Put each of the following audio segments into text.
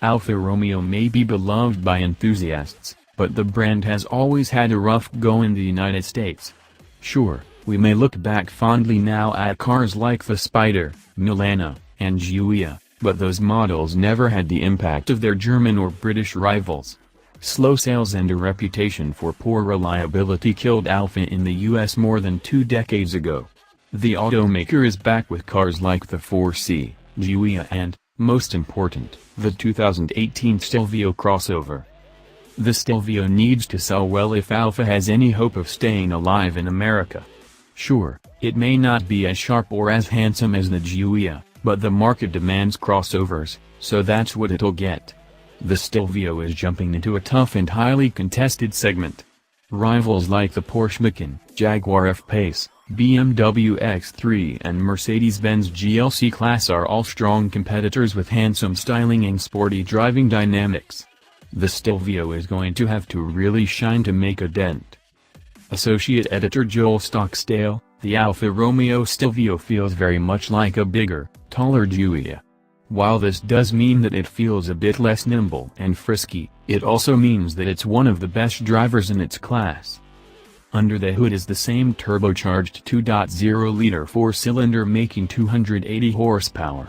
Alfa Romeo may be beloved by enthusiasts, but the brand has always had a rough go in the United States. Sure, we may look back fondly now at cars like the Spider, Milano, and Giulia, but those models never had the impact of their German or British rivals. Slow sales and a reputation for poor reliability killed Alfa in the US more than 2 decades ago. The automaker is back with cars like the 4C, Giulia and, most important, the 2018 Stelvio crossover. The Stelvio needs to sell well if Alfa has any hope of staying alive in America. Sure, it may not be as sharp or as handsome as the Giulia, but the market demands crossovers, so that's what it'll get. The Stelvio is jumping into a tough and highly contested segment. Rivals like the Porsche Macan, Jaguar F-Pace, BMW X3 and Mercedes-Benz GLC class are all strong competitors with handsome styling and sporty driving dynamics. The Stelvio is going to have to really shine to make a dent. Associate Editor Joel Stockdale, the Alfa Romeo Stelvio feels very much like a bigger, taller Giulia. While this does mean that it feels a bit less nimble and frisky, it also means that it's one of the best drivers in its class. Under the hood is the same turbocharged 2.0-liter 4-cylinder making 280 horsepower.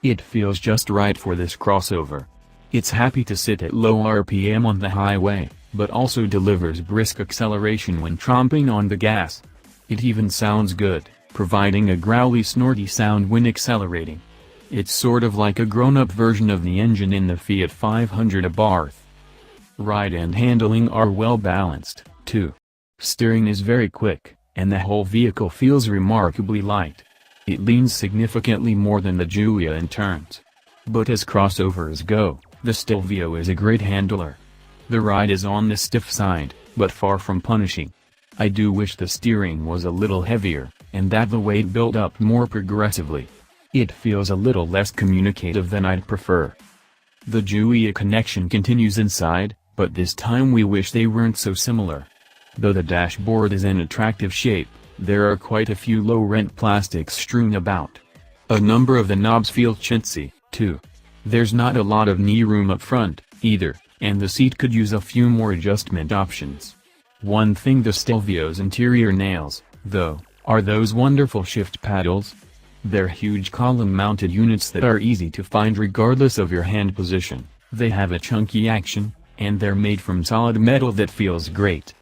It feels just right for this crossover. It's happy to sit at low RPM on the highway, but also delivers brisk acceleration when tromping on the gas. It even sounds good, providing a growly snorty sound when accelerating. It's sort of like a grown-up version of the engine in the Fiat 500 Abarth. Ride and handling are well balanced, too. Steering is very quick, and the whole vehicle feels remarkably light. It leans significantly more than the Giulia in turns. But as crossovers go, the Stelvio is a great handler. The ride is on the stiff side, but far from punishing. I do wish the steering was a little heavier, and that the weight built up more progressively. It feels a little less communicative than I'd prefer. The Giulia connection continues inside, but this time we wish they weren't so similar. Though the dashboard is an attractive shape, there are quite a few low-rent plastics strewn about. A number of the knobs feel chintzy, too. There's not a lot of knee room up front, either, and the seat could use a few more adjustment options. One thing the Stelvio's interior nails, though, are those wonderful shift paddles. They're huge column-mounted units that are easy to find regardless of your hand position. They have a chunky action, and they're made from solid metal that feels great.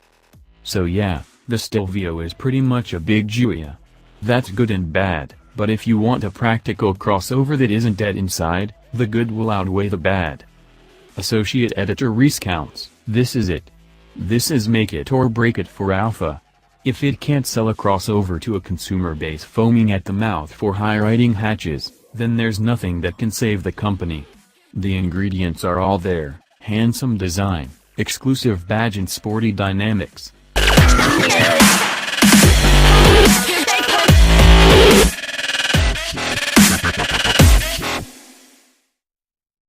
So yeah, the Stelvio is pretty much a big Giulia. That's good and bad, but if you want a practical crossover that isn't dead inside, the good will outweigh the bad. Associate Editor recounts, this is it. This is make it or break it for Alfa. If it can't sell a crossover to a consumer base foaming at the mouth for high-riding hatches, then there's nothing that can save the company. The ingredients are all there: handsome design, exclusive badge and sporty dynamics.